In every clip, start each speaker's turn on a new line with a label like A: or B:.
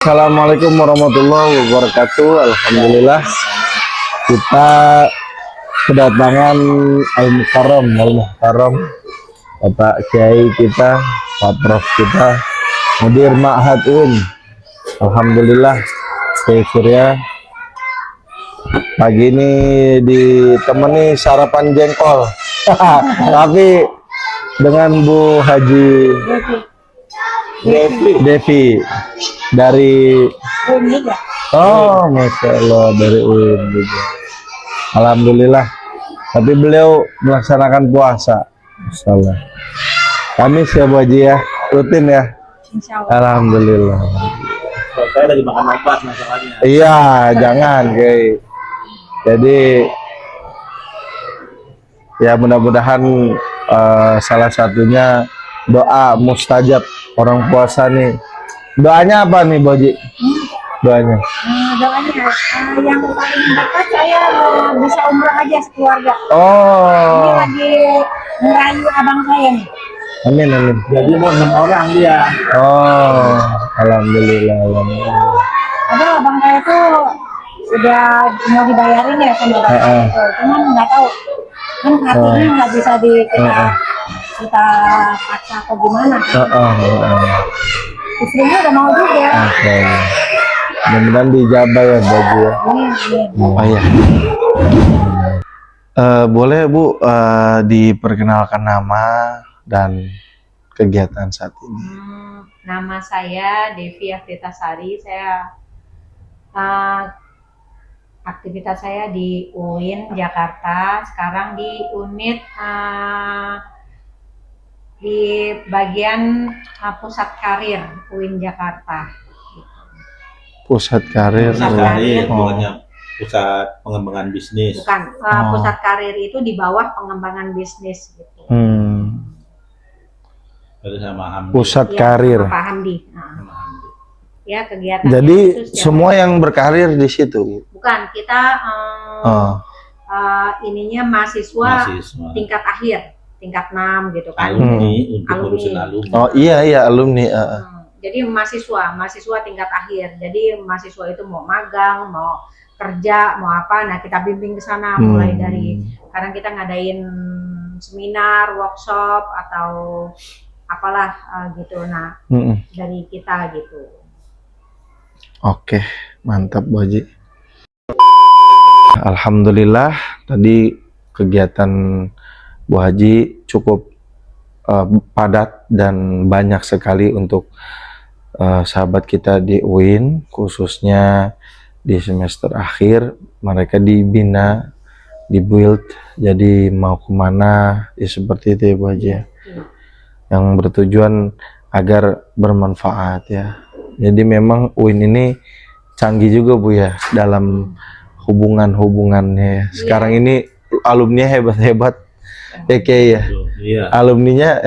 A: Assalamualaikum warahmatullahi wabarakatuh. Alhamdulillah kita kedatangan Al-Mukarram Bapak Kiai kita, Pak Prof kita, Mudir Ma'had UN. Alhamdulillah Kiai Surya pagi ini ditemani sarapan jengkol tapi dengan Bu Haji Devi dari Masya Allah dari UIN juga. Alhamdulillah. Tapi beliau melaksanakan puasa. Insyaallah. Kami siap Haji ya, rutin ya. Alhamdulillah.
B: Saya lagi makan obat masalahnya.
A: Iya, jangan Kiai. Jadi ya mudah-mudahan salah satunya doa mustajab orang puasa nih. Doanya apa nih Boji? Doanya?
C: Doanya yang paling dekat saya bisa umroh aja sekeluarga.
A: Oh.
C: Ini lagi ngerayu abang saya nih.
A: Amin amin.
B: Jadi mau 6 orang dia.
A: Oh, alhamdulillah.
C: Ada abang saya tuh udah mau dibayarin ya sama bapak itu. Cuman nggak tahu kan hatinya nggak bisa kita paksa atau gimana. Istrinya udah mau juga.
A: Oke. Mudah-mudahan dijabah ya Boji ya. Oh iya. Boleh Bu diperkenalkan nama dan kegiatan saat ini.
C: Nama saya Devi Afritasari. Saya aktivitas saya di UIN Jakarta. Sekarang di unit di bagian pusat karir UIN Jakarta.
A: Pusat karir.
B: Bukannya pusat pengembangan bisnis.
C: Bukan, pusat karir itu di bawah pengembangan bisnis gitu.
B: Sama Hamdi.
A: Pusat
C: Ya,
A: karir.
C: Pak Hamdi. Ya kegiatan.
A: Jadi semua yang berkarir di situ.
C: Bukan, kita ininya mahasiswa tingkat akhir, tingkat 6 gitu kan.
B: Alumni untuk ngurusin alumni.
A: Oh iya alumni.
C: Jadi mahasiswa tingkat akhir. Jadi mahasiswa itu mau magang, mau kerja, mau apa, nah kita bimbing ke sana mulai dari kadang kita ngadain seminar, workshop atau apalah gitu. Nah, dari kita gitu.
A: Oke, mantap Bu Haji. Alhamdulillah tadi kegiatan Bu Haji cukup padat dan banyak sekali untuk sahabat kita di UIN, khususnya di semester akhir mereka dibina, dibuild, jadi mau kemana ya seperti itu ya Bu Haji ya. Yang bertujuan agar bermanfaat ya. Jadi memang UIN ini canggih juga Bu ya dalam hubungannya. Sekarang ini alumni hebat-hebat ya Kiai ya.
B: Iya.
A: Alumninya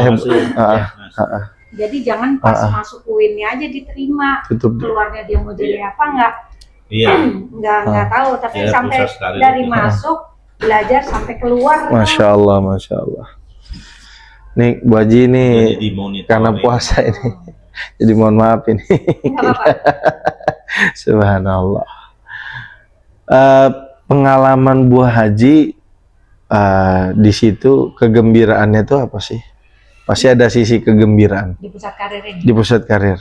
C: Jadi jangan pas masuk UIN-nya aja diterima. Keluarnya dia mau jadi apa enggak tahu, tapi
B: ya,
C: sampai dari masuk belajar sampai keluar.
A: Masya Allah, Masya Allah. Nih Bu Haji ini karena puasa ini. Jadi mohon maaf ini. Subhanallah. Pengalaman Bu Haji di situ kegembiraannya itu apa sih? Pasti ada sisi kegembiraan.
C: Di pusat karir ini.
A: Di pusat karir.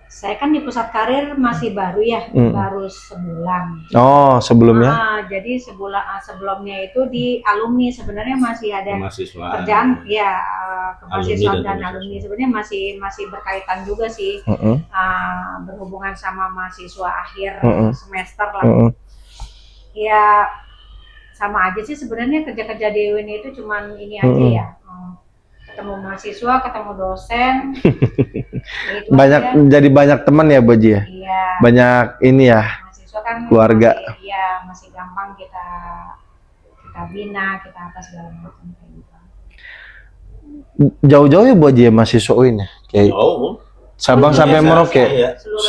C: Saya kan di pusat karir masih baru ya, baru sebulan.
A: Oh, sebelumnya?
C: Jadi sebelumnya itu di alumni sebenarnya masih ada kerjaan ya, kemahasiswaan dan alumni sebenarnya masih berkaitan juga sih, berhubungan sama mahasiswa akhir semester lah. Ya sama aja sih sebenarnya kerja-kerja di UIN itu cuman ini aja ya. Ketemu mahasiswa, ketemu dosen.
A: Banyak aja. Jadi banyak teman ya Bu Haji ya? Iya. Banyak ini ya,
C: mahasiswa kan
A: keluarga.
C: Masih gampang kita bina, kita apa segala macam kayak gitu.
A: Jauh-jauh ya Bu Haji ya mahasiswa UIN ya? Kayak Sabang sampai Merauke.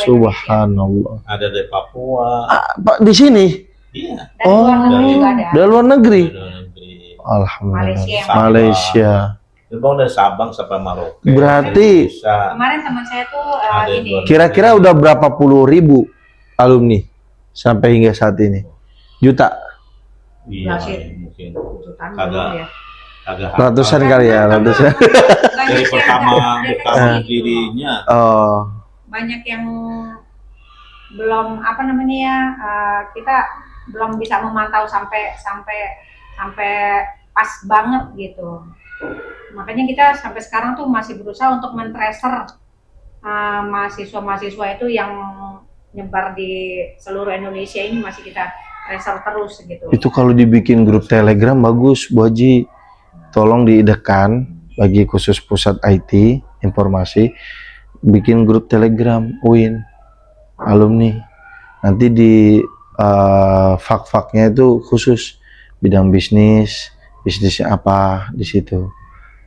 A: Subhanallah.
B: Ada dari Papua.
A: Pak di sini?
B: Iya.
C: Dari luar negeri juga ada.
A: Dari luar negeri.
B: Dari luar negeri.
A: Alhamdulillah.
C: Malaysia.
B: Terbang dari Sabang sampai Merauke.
A: Berarti
B: Bisa.
C: Kemarin teman saya tuh
B: Ada yang
C: ini
B: luar-
A: kira-kira udah berapa puluh ribu alumni sampai hingga saat ini? Juta,
B: Iya,
C: Masih.
B: mungkin.
C: jutaan
B: Agak-
C: belum ya.
B: Agak
A: ratusan kali ya, ratusan.
B: dari pertama dirinya.
A: Oh,
C: Banyak yang belum apa namanya ya, kita belum bisa memantau sampai pas banget gitu. Makanya kita sampai sekarang tuh masih berusaha untuk men-tracer mahasiswa-mahasiswa itu yang nyebar di seluruh Indonesia ini, masih kita tracer terus gitu.
A: itu kalau dibikin grup Telegram bagus, Bu Haji. Tolong diidekan bagi khusus pusat IT informasi, bikin grup Telegram UIN alumni. Nanti di fak-faknya itu khusus bidang bisnisnya apa di situ.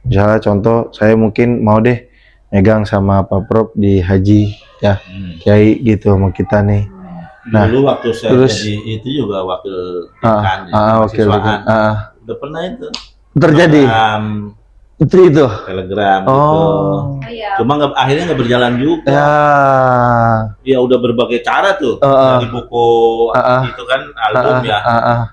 A: Misalnya contoh, saya mungkin mau deh megang sama Pak Prof di haji ya, Kiai gitu sama kita nih. Nah,
B: Dulu waktu saya
A: terus-
B: jadi itu juga wakil dekan,
A: Oke,
B: mahasiswaan. Udah pernah itu.
A: terjadi itu.
B: Telegram gitu.
A: Oh,
C: Iya.
B: Cuma akhirnya nggak berjalan juga.
A: ya,
B: Ya udah berbagai cara tuh. Dari buku itu kan album ya.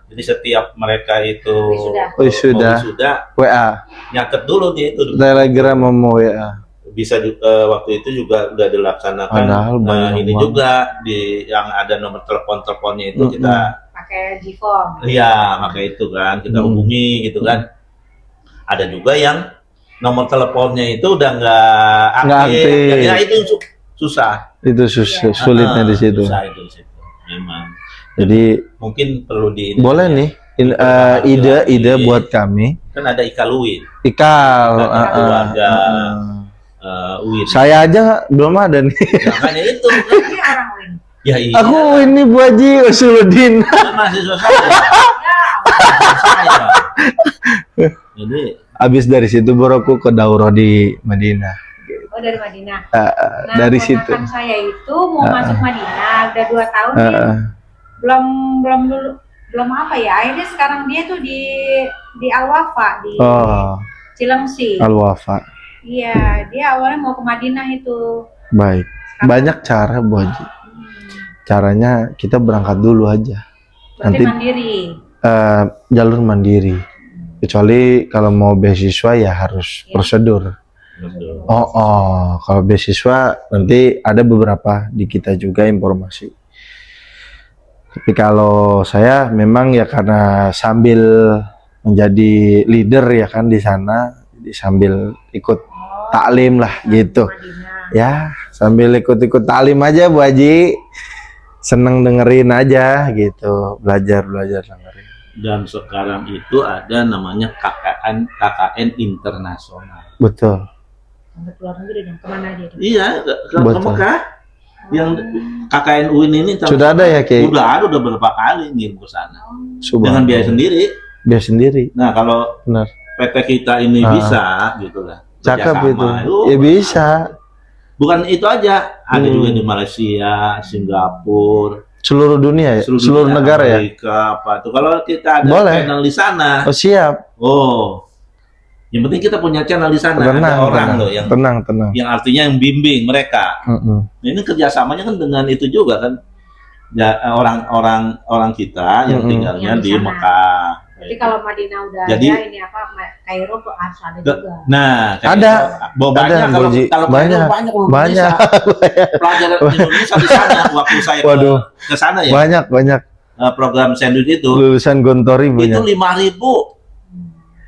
B: Jadi setiap mereka itu
C: Wisuda.
B: mau
A: Wisuda.
B: wisuda,
A: WA,
B: nyatet dulu nih itu.
A: Telegram sama WA.
B: Bisa waktu itu juga udah dilaksanakan.
A: Padahal banyak
B: Ini
A: banget.
B: juga di yang ada nomor teleponnya itu kita
C: Pakai G-Form.
B: iya pakai itu kan kita hubungi gitu kan. Ada juga yang nomor teleponnya itu udah nggak
A: Nggak
B: aktif.
A: aktif.
B: Ya itu yang susah.
A: Itu sulitnya di situ.
B: Susah itu di situ. Memang.
A: Jadi
B: Mungkin perlu di
A: boleh nih ide buat kami.
B: kan ada Ikaluin.
A: Ikal,
B: keluarga UIN.
A: saya aja belum ada nih.
B: Makanya itu kan.
C: Ini orang Win.
B: Ya iya.
A: Aku ini Bu Haji Usuluddin.
B: Kan mahasiswa saya. Saya. Jadi
A: Habis dari situ baru aku ke daurah di Madinah.
C: Oh, dari Madinah. Nah,
A: Dari situ.
C: ponakan saya itu mau masuk Madinah udah 2 tahun nih. Belum apa ya. Akhirnya sekarang dia tuh di Al-Wafa di
A: Oh,
C: Cilengsi.
A: Al-Wafa.
C: Iya, dia awalnya mau ke Madinah itu.
A: Baik. Banyak cara Bu Haji. Caranya kita berangkat dulu aja.
C: Berarti
A: Nanti
C: mandiri.
A: jalur mandiri. Kecuali kalau mau beasiswa ya harus prosedur. Kalau beasiswa nanti ada beberapa di kita juga informasi. Tapi kalau saya memang ya karena sambil menjadi leader ya kan di sana, jadi sambil ikut taklim lah gitu.
C: Madinah.
A: Ya, sambil ikut-ikut taklim aja Bu Haji. Seneng dengerin aja gitu, belajar dengerin.
B: dan sekarang itu ada namanya KKN internasional.
A: Betul.
C: Sampai ke luar negeri dong. Kemana dia? Tuh?
B: Iya, ke
A: Betul.
B: Mekah. Yang KKN UIN ini
A: Sudah ada ya, Ki?
B: Udah beberapa kali ngirim ke sana. Dengan
A: Subhanallah.
B: biaya sendiri.
A: Biaya sendiri.
B: Nah, kalau
A: Benar.
B: PT kita ini bisa gitu lah.
A: Cakep
B: kerjasama.
A: itu. Ya bisa.
B: Bukan itu aja, ada juga di Malaysia, Singapura,
A: Seluruh dunia ya? Seluruh
B: dunia,
A: negara ya?
B: Amerika, apa tuh. Kalau kita ada
A: Boleh.
B: channel di sana,
A: Oh siap.
B: yang penting kita punya channel di sana.
A: Tenang,
B: ada orang
A: tenang.
B: loh
A: Tenang.
B: yang artinya yang bimbing mereka. Nah, ini kerjasamanya kan dengan itu juga kan, ya, orang kita yang tinggalnya
C: Yang di
B: di
C: sana.
B: Mekah.
C: Jadi kalau Madinah udah
B: Jadi-
C: ada ini apa Kairo tuh harus ada juga.
B: Nah, kayak
A: Ada.
B: gitu. Banyak
A: Ada,
B: kalau
A: Boji.
B: kalau
A: Banyak.
B: banyak loh
A: Banyak.
B: Indonesia. Pelajaran Indonesia di sana waktu saya
A: Waduh.
B: ke sana ya.
A: Banyak.
B: Program sandwich itu
A: Lulusan Gontori
B: itu
A: banyak.
B: 5.000.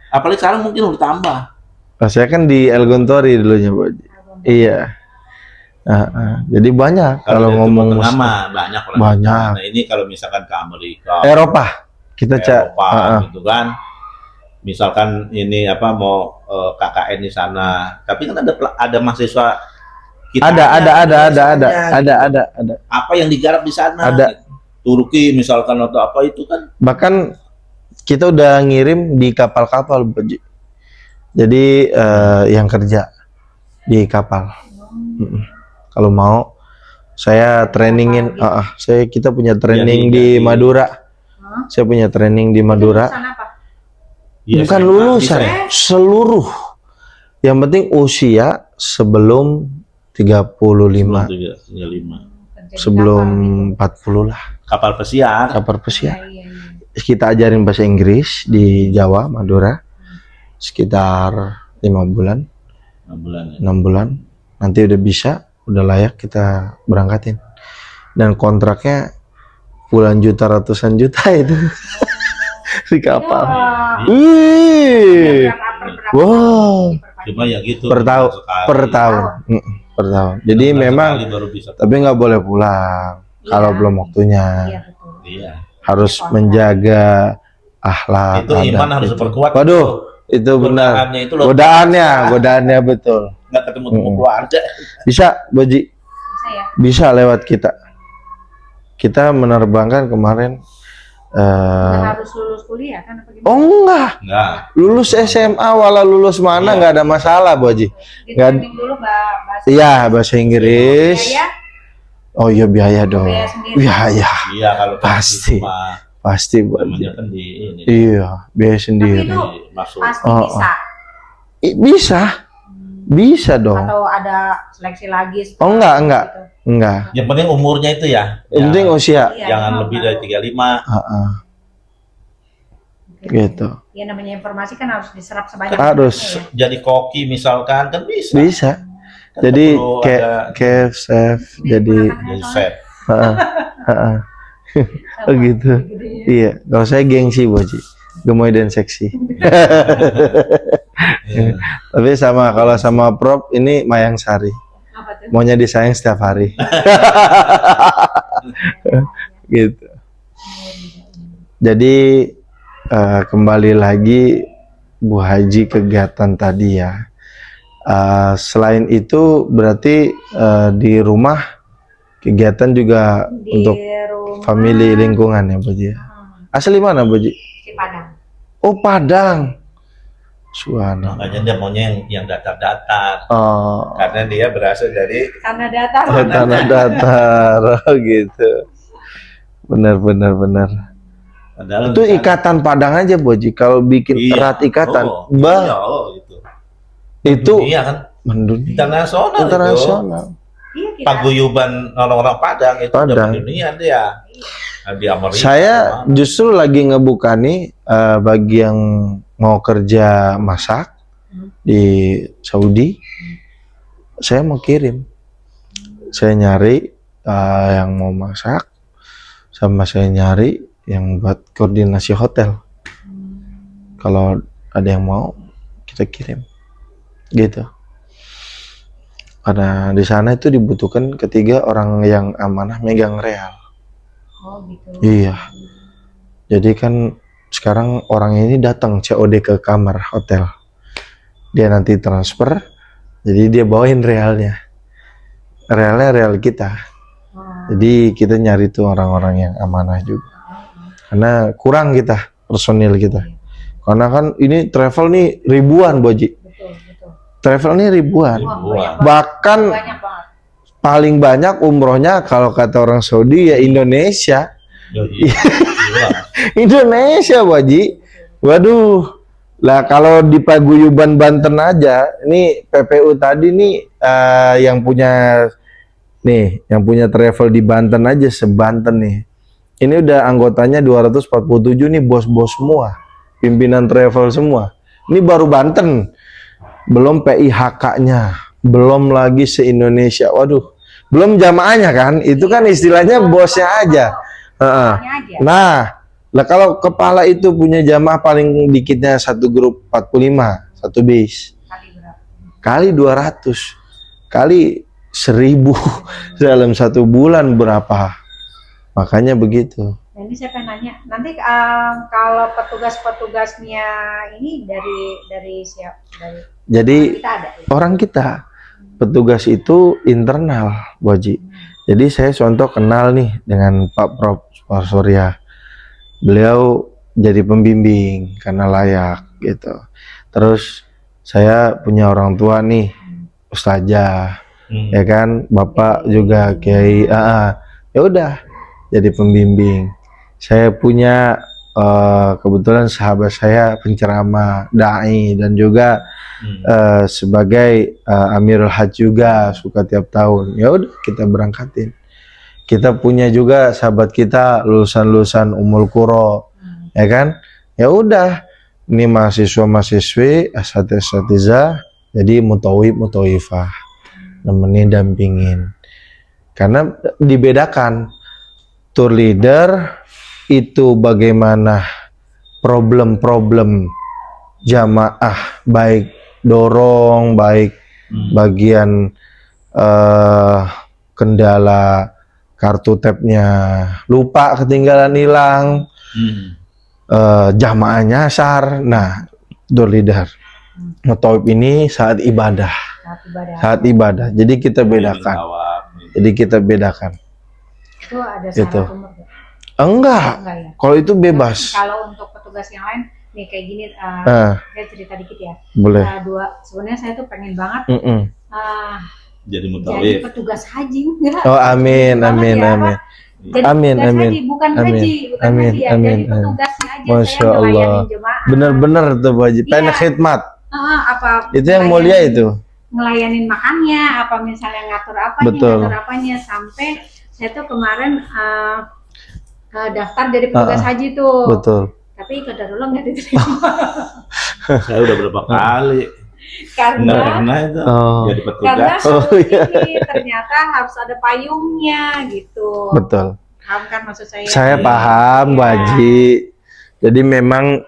B: Apalagi sekarang mungkin udah tambah.
A: Oh, saya kan di El Gontori dulunya Bu Haji. Iya. Jadi banyak kalau
B: dari
A: ngomong
B: Timur Tengah
A: muslim.
B: mah banyak orang.
A: Banyak.
B: Nah, ini kalau misalkan ke Amerika,
A: Eropa kita
B: Eropa gitu kan. Misalkan ini apa mau KKN di sana, tapi kan ada mahasiswa kita
A: ada.
B: apa yang digarap di sana.
A: Ada.
B: Turki misalkan atau apa itu kan.
A: Bahkan kita udah ngirim di kapal-kapal Bu Haji. Jadi yang kerja di kapal. Kalau mau saya trainingin, kita punya training di Madura. Saya punya training di Madura.
C: Lulusan apa?
B: Ya,
A: Bukan
B: SMA,
A: lulusan,
B: bisa ya?
A: seluruh Yang penting usia sebelum 35,
B: 35.
C: Kerja di
A: sebelum
C: kapal
A: 40 lah.
B: Kapal pesiar.
A: Kapal
C: gitu.
A: pesiar.
C: Iya.
A: Kita ajarin bahasa Inggris di Jawa, Madura, sekitar 5 bulan,
B: 6 bulan. Ya.
A: 6 bulan. Nanti udah bisa, udah layak kita berangkatin. Dan kontraknya puluhan juta, ratusan juta itu di kapal. Wih, wow.
B: Cuma ya gitu.
A: Per tahun,
B: sekali.
A: per tahun. Per tahun. Jadi
B: Bulan
A: memang,
B: sekali baru bisa.
A: tapi nggak boleh pulang kalau belum waktunya.
C: Iya, betul.
B: Iya.
A: Harus menjaga akhlak.
B: Itu iman
A: adab
B: harus
A: gitu.
B: diperkuat.
A: Waduh, itu benar.
B: Godaannya itu loh.
A: Godaannya betul.
B: Nggak ketemu keluarga.
A: Bisa, Boji,
C: Bisa ya.
A: bisa lewat kita. Kita menerbangkan kemarin.
C: Nggak harus lulus kuliah kan apa gimana?
A: Oh enggak,
B: Enggak.
A: lulus SMA wala lulus mana
B: Iya.
A: nggak ada masalah, Boji.
C: Di
A: Nggak-
C: training dulu bahasa.
A: Iya, bahasa Inggris.
C: Biaya,
A: Oh iya, biaya dong.
C: biaya sendiri.
A: Biaya,
B: Iya kalau
A: Pasti.
B: cuma
A: pasti, Boji.
B: namanya kan di ini.
A: Iya, biaya
C: Tapi
A: sendiri.
C: itu
B: Masuk.
C: pasti
A: Oh,
C: bisa.
A: Bisa, bisa dong.
C: Atau ada seleksi lagi?
A: Oh, enggak, enggak.
C: Gitu.
A: Enggak.
B: Yang penting umurnya itu ya.
A: Yang penting usia.
C: Iya,
B: Jangan
C: iya,
B: lebih
C: baru.
B: dari 35.
A: Heeh,
C: Oke.
A: gitu.
C: Ya namanya informasi kan harus diserap sebanyak
A: Harus.
C: banyaknya
B: Jadi koki misalkan kan bisa.
A: Bisa.
B: Kan
A: Jadi
B: perlu
A: kayak
B: ada-
A: kayak chef,
C: ya.
A: jadi
B: jadi set.
A: heeh, heeh. Oh gitu. Iya, kalau saya gengsi, Boji. Gemoy dan seksi.
B: Iya.
A: Tapi sama kalau sama Prop ini Mayang Sari.
C: Apa tuh?
A: Maunya disayang setiap hari. Gitu. Jadi kembali lagi Bu Haji kegiatan tadi ya. Selain itu berarti di rumah kegiatan juga
C: Di
A: untuk
C: rumah
A: family lingkungan ya, Boji. Asli mana, Boji?
C: di Padang.
A: Oh, Padang. Suana.
B: Makanya dia maunya yang datar-datar.
A: Oh,
B: Karena dia berasal dari
C: Karena datar.
A: tanah datar. Oh, gitu. Benar.
B: padahal
A: Itu ikatan Padang aja, Boji. Kalau bikin
B: Iya.
A: erat ikatan,
B: Oh,
A: bah,
B: iya, oh, itu.
A: itu
B: Iya kan
A: mendunia.
B: internasional.
A: Internasional.
C: Iya,
B: Itu.
C: kita.
B: Paguyuban orang-orang Padang itu udah
A: Padang.
B: mendunia dia. Di Amerika.
A: Saya
B: kemana.
A: justru lagi ngebuka nih bagi yang mau kerja masak di Saudi. Saya mau kirim. Saya nyari yang mau masak, sama saya nyari yang buat koordinasi hotel. Kalau ada yang mau, kita kirim. Gitu. Karena di sana itu dibutuhkan ketiga orang yang amanah megang real.
C: Oh gitu.
A: Iya. Jadi kan sekarang orang ini datang COD ke kamar hotel. Dia nanti transfer, jadi dia bawain realnya. Realnya real kita.
C: Oh.
A: Jadi kita nyari tuh orang-orang yang amanah juga. Karena kurang kita, personil kita. Karena kan ini travel nih ribuan, Boji.
C: Betul.
A: Travel nih ribuan.
C: Wah,
B: Ribuan.
A: Bahkan
C: banyak banget.
A: paling banyak umrohnya kalau kata orang Saudi ya Indonesia.
B: Iya.
A: Indonesia, Boji. Waduh. Lah kalau di Paguyuban Banten aja, ini PPU tadi nih yang punya travel di Banten aja sebanten nih. Ini udah anggotanya 247 nih, bos-bos semua. Pimpinan travel semua. Ini baru Banten. Belum PIHK-nya, belum lagi se-Indonesia. Waduh. Belum jamaahnya kan? Itu kan istilahnya bosnya aja. Heeh.
C: Hanya aja.
A: Nah, lah kalau kepala itu punya jamaah paling dikitnya satu grup 45, satu base.
C: Kali berapa?
A: Kali 200, kali 1000 dalam satu bulan berapa? Makanya begitu.
C: Nah, ini saya pengen nanya, nanti kalau petugas-petugasnya ini dari siapa?
A: Jadi
C: Kita ada.
A: orang kita, petugas itu internal, Boji. Jadi saya contoh kenal nih dengan Pak Prof. Surya. Beliau jadi pembimbing karena layak gitu. Terus saya punya orang tua nih, ustazah, ya kan, bapak juga kiai. Ya udah, jadi pembimbing. Saya punya kebetulan sahabat saya penceramah, dai, dan juga sebagai Amirul Hajj juga, suka tiap tahun. Ya udah kita berangkatin. Kita punya juga sahabat kita lulusan Ummul Qura, ya kan? Ya udah, ini mahasiswa-mahasiswi, asatidzah, jadi mutawifah, nemenin, dampingin. Karena dibedakan, tour leader itu bagaimana problem-problem jamaah, baik dorong, baik bagian kendala kartu tabnya lupa, ketinggalan, hilang, jamaah nyasar. Nah, tour leader mutawif ini saat ibadah. Jadi kita bedakan.
C: Itu ada
A: Itu.
C: syarat umur nggak?
A: Enggak.
C: Ya?
A: Kalau itu bebas.
C: Kalau untuk petugas yang lain, nih kayak gini, saya cerita dikit ya.
A: Boleh.
C: Sebenarnya saya tuh pengen banget
B: jadi
C: jadi
B: mutawif.
C: petugas haji. Enggak.
A: Oh, amin,
C: Pengen
A: amin,
C: banget ya,
A: amin.
C: Pak. Jadi
A: Amin,
C: petugas
A: amin.
C: haji, bukan
A: Amin.
C: haji, bukan
A: Amin,
C: haji ya.
A: amin,
C: Jadi
A: amin.
C: petugasnya aja
A: Masya
C: saya
A: Allah.
C: ngelayanin jemaah.
A: Bener-bener tuh Bu Haji, pengen
C: Iya.
A: khidmat.
C: Apa
A: Itu yang mulia itu.
C: ngelayanin makannya, apa misalnya ngatur apanya,
A: Betul.
C: ngatur apanya, sampai saya tuh kemarin daftar jadi petugas haji tuh.
A: Betul.
C: Tapi qadarullah nggak diterima.
B: Saya udah berapa kali
C: karena
B: pernah itu
A: Oh.
B: jadi
C: karena
B: petugas.
A: Oh, iya.
C: ini ternyata harus ada payungnya gitu.
A: Betul.
C: Paham kan maksud saya?
A: Saya
B: Iya.
A: paham Bu
C: Iya.
A: Haji. Jadi memang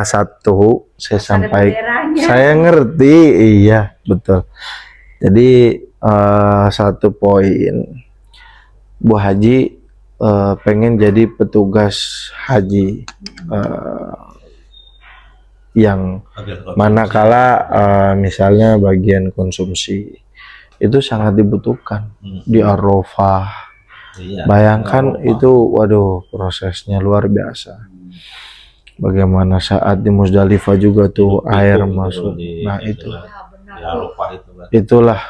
A: satu saya
C: Harus ada
A: sampaikan.
C: benderanya.
A: Saya ngerti, iya betul. Jadi satu poin, Bu Haji pengen jadi petugas haji yang manakala misalnya bagian konsumsi itu sangat dibutuhkan di Arafah.
B: Iya.
A: Bayangkan
B: Arafah.
A: itu, waduh, prosesnya luar biasa. Bagaimana saat di Musdalifah juga tuh
B: Hidup
A: air
B: pikuk
A: masuk.
B: di-
A: Nah
B: di-
A: itu.
C: Ya, benar.
B: di Arafah itu Pak.
A: Itulah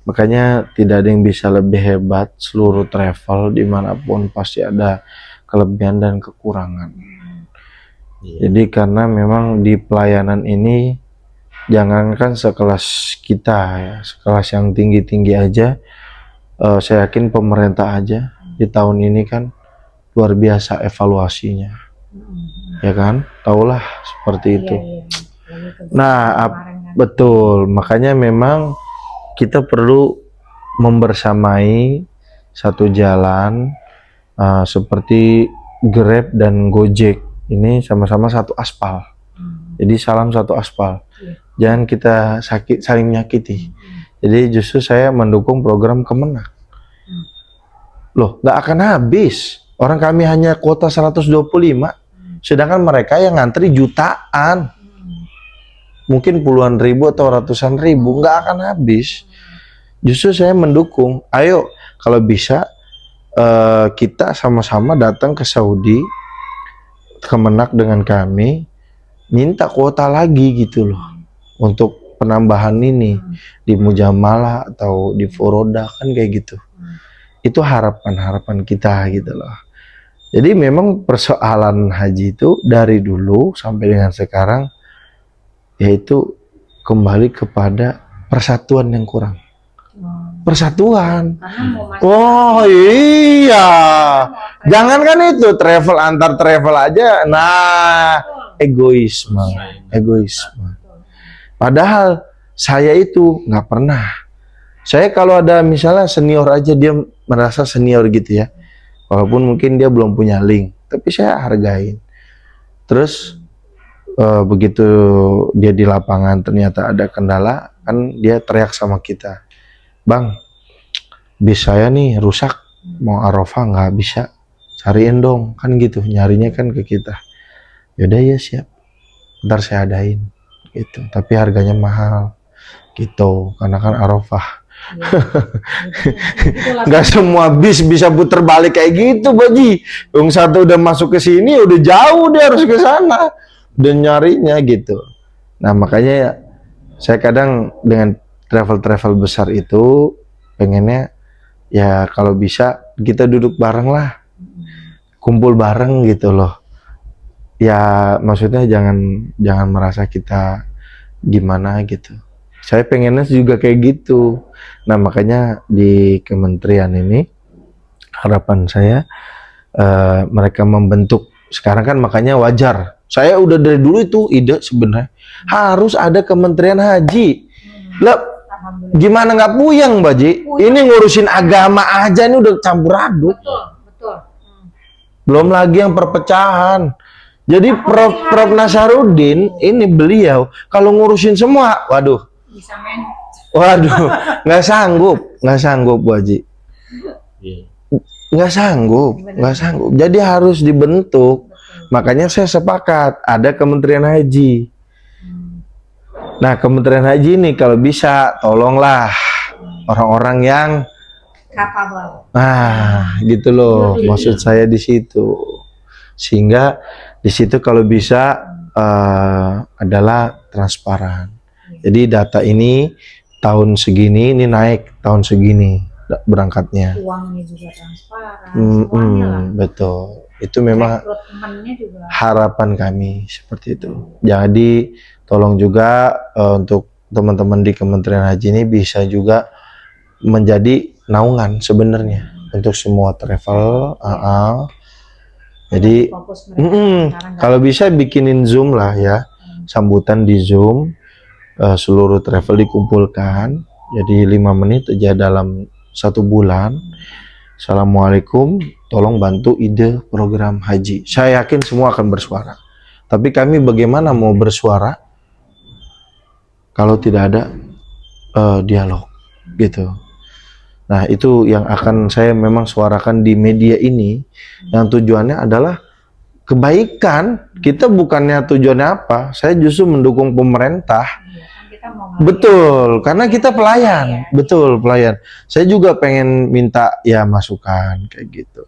A: makanya tidak ada yang bisa lebih hebat. Seluruh travel dimanapun pasti ada kelebihan dan kekurangan.
B: Iya.
A: Jadi karena memang di pelayanan ini jangankan sekelas kita ya, sekelas yang tinggi-tinggi aja, saya yakin pemerintah aja di tahun ini kan luar biasa evaluasinya, ya kan? Taulah seperti itu.
C: Iya. Lagi kegiatan
A: Nah,
C: kemarin kan.
A: betul. Makanya memang kita perlu membersamai satu jalan seperti Grab dan Gojek. Ini sama-sama satu aspal. Jadi salam satu aspal.
C: Iya.
A: Jangan kita saling menyakiti. Jadi justru saya mendukung program Kemenang. Loh, nggak akan habis. Orang kami hanya kuota 125, sedangkan mereka yang ngantri jutaan. Mungkin puluhan ribu atau ratusan ribu, nggak akan habis. Justru saya mendukung. Ayo, kalau bisa kita sama-sama datang ke Saudi, Kemenak dengan kami, minta kuota lagi gitu loh, untuk penambahan ini di Mujamalah atau di Furoda kan kayak gitu. Itu harapan-harapan kita gitu loh. Jadi memang persoalan haji itu dari dulu sampai dengan sekarang yaitu kembali kepada persatuan yang kurang. Persatuan.
C: Karena mau masuk
A: Oh iya. Jangankan itu travel antar travel aja. Nah, egoisme. Egoisme. Padahal saya itu nggak pernah. Saya kalau ada misalnya senior aja dia merasa senior gitu ya. Walaupun mungkin dia belum punya link, tapi saya hargain. Terus begitu dia di lapangan ternyata ada kendala, kan dia teriak sama kita, "Bang, bis saya nih rusak, mau Arafah nggak bisa, cariin dong," kan gitu, nyarinya kan ke kita. Yaudah ya siap, ntar saya adain, gitu. Tapi harganya mahal, gitu, karena kan Arafah. Nggak semua bis bisa puter balik kayak gitu, Baji. Yang satu udah masuk ke sini, udah jauh dia harus ke sana, dan nyarinya gitu. Nah makanya saya kadang dengan travel besar itu pengennya ya kalau bisa kita duduk bareng lah, kumpul bareng gitu loh. ya maksudnya jangan merasa kita gimana gitu. Saya pengennya juga kayak gitu. Nah makanya di kementerian ini harapan saya mereka membentuk sekarang kan, makanya wajar. Saya udah dari dulu itu ide sebenarnya harus ada Kementerian Haji. Lah
C: Alhamdulillah.
A: gimana nggak puyeng, Baji? Ini ngurusin agama aja ini udah campur aduk.
C: Betul.
A: Belum lagi yang perpecahan. Jadi Prof Nasaruddin ini beliau kalau ngurusin semua, waduh,
C: Bisa main.
A: waduh, nggak sanggup Bu Haji,
B: Iya.
A: nggak sanggup. Jadi harus dibentuk. Makanya saya sepakat ada Kementerian Haji. Nah Kementerian Haji ini kalau bisa tolonglah orang-orang yang
C: Kapabel.
A: gitu loh, maksud saya di situ. Sehingga di situ kalau bisa adalah transparan. Jadi data ini tahun segini ini naik tahun segini berangkatnya.
C: Uangnya juga transparan. Semuanya lah.
A: Betul. Itu memang
C: Rekrutmennya juga.
A: harapan kami seperti itu. Jadi tolong juga untuk teman-teman di Kementerian Haji ini bisa juga menjadi naungan sebenarnya untuk semua travel. Jadi
C: Fokus mereka sekarang
A: kalau bisa bikinin Zoom lah ya, sambutan di Zoom, seluruh travel dikumpulkan. Jadi 5 menit aja dalam 1 bulan. Assalamualaikum, tolong bantu ide program haji. Saya yakin semua akan bersuara. Tapi kami bagaimana mau bersuara kalau tidak ada dialog gitu. Nah itu yang akan saya memang suarakan di media ini, yang tujuannya adalah kebaikan. Kita bukannya tujuannya apa, saya justru mendukung pemerintah.
C: kita mau
A: Betul, karena kita pelayan. Betul, pelayan. Saya juga pengen minta ya masukan kayak gitu.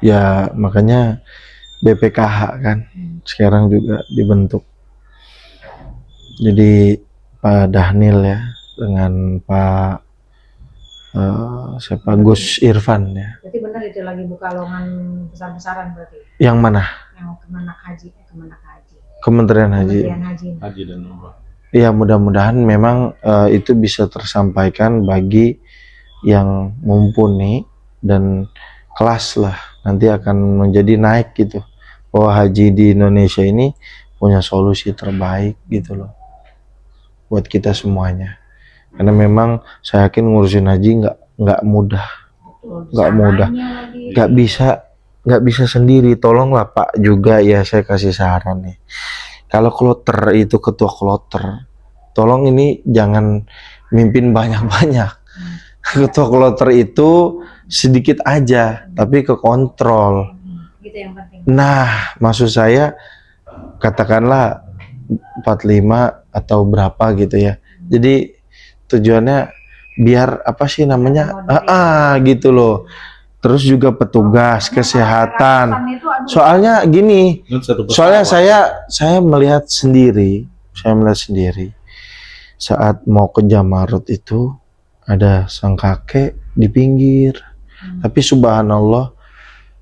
A: Ya makanya BPKH kan sekarang juga dibentuk. Jadi Pak Dahnil ya dengan Pak siapa Gus Irfan ya.
C: Berarti benar itu lagi buka lowongan besar-besaran berarti.
A: Yang mana?
C: Yang Kemenak Haji, Kemenak Haji.
A: Kementerian Haji.
C: Kementerian Haji.
B: Haji dan Umrah.
A: Ya mudah-mudahan memang itu bisa tersampaikan bagi yang mumpuni dan kelas lah, nanti akan menjadi naik gitu, bahwa haji di Indonesia ini punya solusi terbaik gitu loh buat kita semuanya. Karena memang saya yakin ngurusin haji nggak mudah, nggak bisa sendiri. Tolonglah Pak juga ya, saya kasih saran nih, kalau kloter itu ketua kloter, tolong ini jangan mimpin banyak-banyak. Ketua kloter itu sedikit aja tapi ke kontrol.
C: Gitu yang penting.
A: Nah maksud saya katakanlah 45 atau berapa gitu ya, jadi tujuannya biar apa sih namanya gitu loh. Terus juga petugas kesehatan, soalnya gini, soalnya saya melihat sendiri saat mau ke Jamarut itu ada sang kakek di pinggir, tapi subhanallah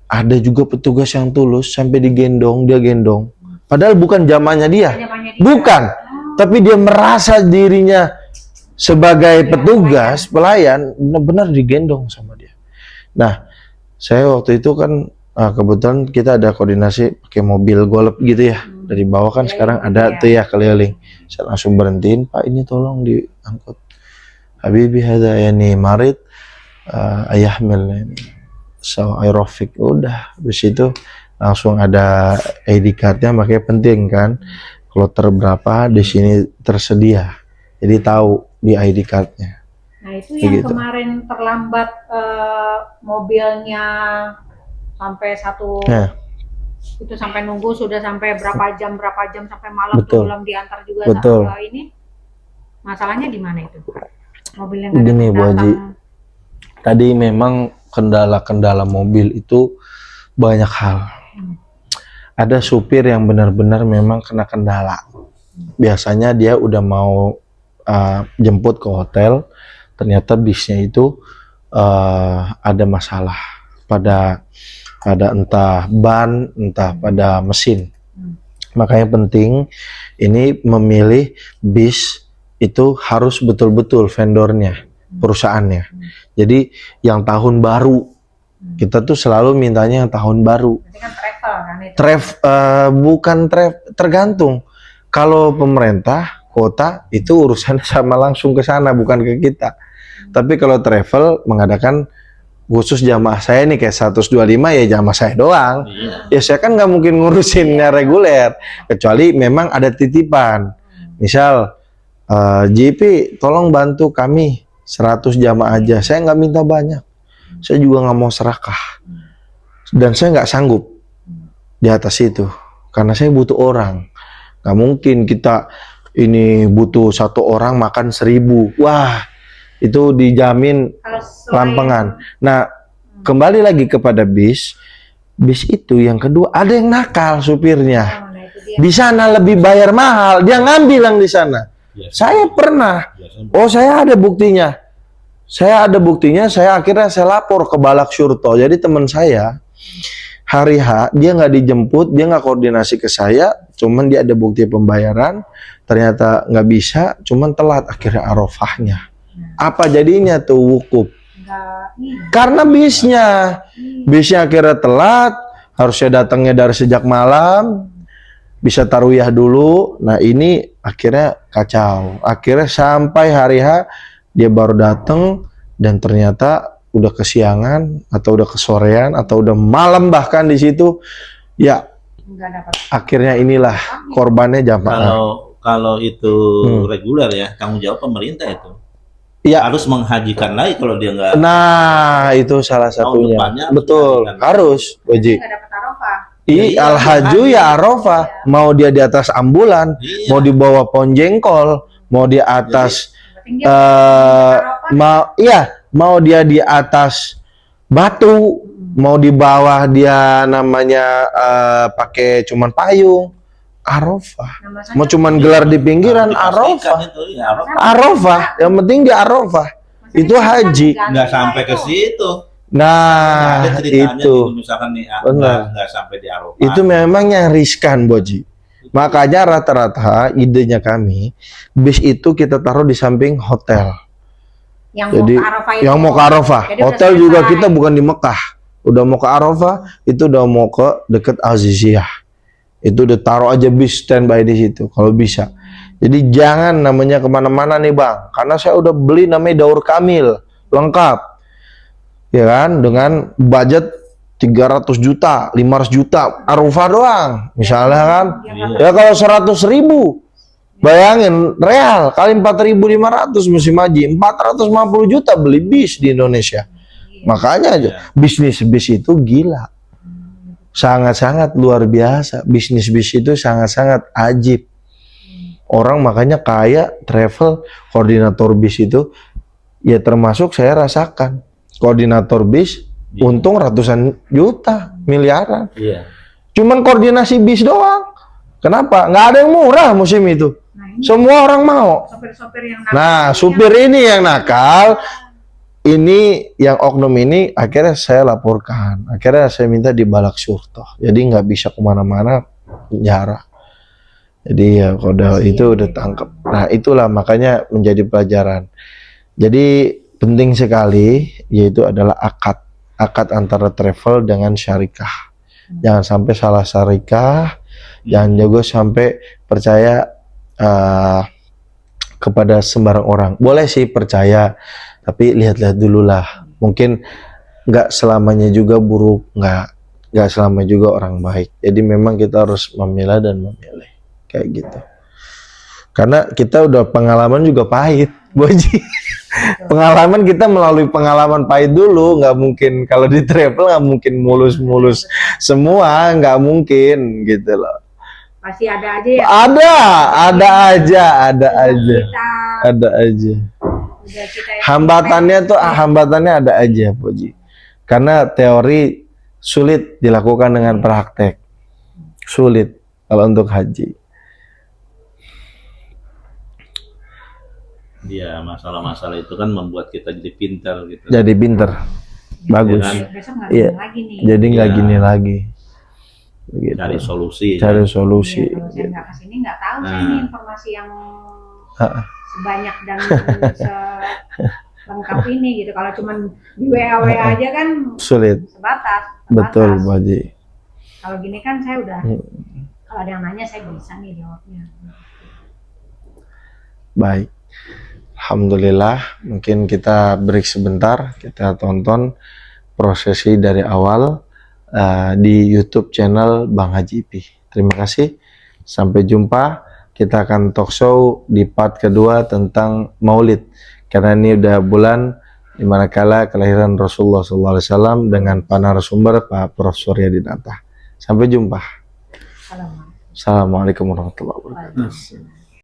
A: ada juga petugas yang tulus sampai digendong, dia gendong, padahal bukan zamannya dia, bukan, tapi dia merasa dirinya sebagai petugas pelayan, benar-benar digendong sama dia. Nah saya waktu itu kan kebetulan kita ada koordinasi pakai mobil golf gitu ya, dari bawah kan sekarang ada tuh ya keliling, saya langsung berhentiin, Pak ini tolong diangkut, Habibi hadza yani marid ayahmil ini so aerofik. Udah habis itu langsung ada ID cardnya, makanya penting kan kloter berapa di sini tersedia, jadi tahu di ID cardnya.
C: Nah itu yang
A: gitu.
C: kemarin terlambat mobilnya sampai itu sampai nunggu sudah sampai berapa jam sampai malam tuh belum diantar juga. Sampai ini masalahnya di mana itu? Mobil yang
A: begini Bu Haji, tadi memang kendala-kendala mobil itu banyak hal. Ada supir yang benar-benar memang kena kendala. Biasanya dia udah mau jemput ke hotel, ternyata bisnya itu ada masalah pada entah ban, entah pada mesin. Makanya penting ini memilih bis itu harus betul-betul vendornya, perusahaannya. Jadi yang tahun baru, kita tuh selalu mintanya yang tahun baru.
C: Berarti kan travel kan itu.
A: Bukan tergantung. Kalau pemerintah kota itu urusannya sama langsung ke sana, bukan ke kita. Tapi kalau travel mengadakan khusus jamaah saya nih kayak 125 ya jamaah saya doang. Ya saya kan nggak mungkin ngurusinnya reguler, kecuali memang ada titipan. Misal JP tolong bantu kami 100 jamaah aja, saya nggak minta banyak, saya juga nggak mau serakah, dan saya nggak sanggup di atas itu karena saya butuh orang. Nggak mungkin kita ini butuh 1 orang makan 1000, wah itu dijamin lampengan. Nah, kembali lagi kepada bis itu yang kedua, ada yang nakal supirnya. Di sana lebih bayar mahal, dia ngambil yang di sana. Saya pernah, saya ada buktinya. Saya akhirnya saya lapor ke Balak Syurto. Jadi teman saya hari H dia nggak dijemput, dia nggak koordinasi ke saya, cuman dia ada bukti pembayaran, ternyata nggak bisa, cuman telat akhirnya Arafahnya. Apa jadinya tuh wukuf? Karena bisnya akhirnya telat, harusnya datangnya dari sejak malam, bisa taruhyah dulu. Nah ini akhirnya kacau. Akhirnya sampai hari H dia baru datang dan ternyata udah kesiangan atau udah kesorean atau udah malam bahkan di situ. Ya akhirnya inilah korbannya jamaah.
B: Kalau itu reguler ya, tanggung jawab pemerintah itu.
A: Ya.
B: Harus menghajikan lagi kalau dia nggak.
A: Nah, itu salah satunya. Betul, harus, Boji. Al-Haju ya Arafah. Mau dia di atas ambulan, mau dibawa pohon jengkol, mau di atas mau dia di atas batu, mau di bawah dia namanya pakai cuman payung. Arafah. Mau cuman gelar di pinggiran Arafah. Arafah, yang penting di Arafah. Itu haji.
B: Nggak sampai ke situ.
A: Nah, itu.
B: Misalkan nih,
A: benar.
B: Nggak sampai di Arafah.
A: Itu memang yang riskan, Boji. Makanya rata-rata idenya kami, bis itu kita taruh di samping hotel. Jadi yang mau ke Arafah. Hotel juga kita bukan di Mekah. Udah mau ke Arafah, itu udah mau ke deket Aziziyah. Itu udah taruh aja bis standby di situ kalau bisa. Jadi jangan namanya kemana-mana nih bang, karena saya udah beli namanya Daur Kamil lengkap, ya kan, dengan budget 300 juta, 500 juta Arafah doang, misalnya kan. Ya kalau 100.000, bayangin real kali 4.500 musim haji, 450 juta beli bis di Indonesia. Makanya aja bisnis bis itu gila. Sangat-sangat luar biasa. Bisnis bis itu sangat-sangat ajib. Orang makanya kaya travel, koordinator bis itu ya termasuk saya rasakan. Koordinator bis untung ratusan juta, miliaran. Cuman koordinasi bis doang. Kenapa? Nggak ada yang murah musim itu. Semua orang mau. Nah, supir ini yang nakal. Ini yang oknum ini akhirnya saya laporkan, akhirnya saya minta di Balak Syurto, jadi nggak bisa kemana-mana penjara. Jadi ya kalau itu udah tangkap. Nah itulah makanya menjadi pelajaran. Jadi penting sekali yaitu adalah akad antara travel dengan syarikah. Jangan sampai salah syarikah, jangan juga sampai percaya kepada sembarang orang. Boleh sih percaya, tapi lihat-lihat dulu lah. Mungkin nggak selamanya juga buruk, nggak selamanya juga orang baik. Jadi memang kita harus memilah dan memilih kayak gitu. Karena kita udah pengalaman juga pahit, Boji. Pengalaman kita melalui pengalaman pahit dulu, nggak mungkin kalau di travel nggak mungkin mulus-mulus semua, nggak mungkin gitu loh.
C: Pasti ada aja ya.
A: Ada aja. Hambatannya ada aja, Boji. Karena teori sulit dilakukan dengan praktek. Sulit kalau untuk haji.
B: Iya, masalah-masalah itu kan membuat kita jadi pintar gitu.
A: Jadi pinter. Bagus.
B: Jangan-
C: Besok nggak
A: Iya.
C: gini lagi nih.
A: Jadi nggak
B: Iya.
A: gini lagi. Begitu.
B: Cari solusi.
A: Cari
B: kan?
A: solusi.
C: Iya, kalau saya nggak kesini nggak tahu saya
B: Nah.
C: nih informasi yang
A: Ha-ha.
C: sebanyak dan selengkap ini gitu. Kalau cuman di WA aja kan
A: Sulit.
C: sebatas.
A: Betul,
C: terbatas.
A: Bu Haji.
C: Kalau gini kan saya udah,
A: Hmm.
C: kalau ada yang nanya saya bisa nih jawabnya.
A: Baik. Alhamdulillah, mungkin kita break sebentar, kita tonton prosesi dari awal di YouTube channel Bang Haji Ipi. Terima kasih. Sampai jumpa. Kita akan talk show di part kedua tentang Maulid. Karena ini udah bulan dimana kala kelahiran Rasulullah SAW dengan para narasumber Pak Prof. Suryadinata. Sampai jumpa.
C: Assalamualaikum.
A: Assalamualaikum warahmatullahi wabarakatuh.
C: Waalaikumsalam.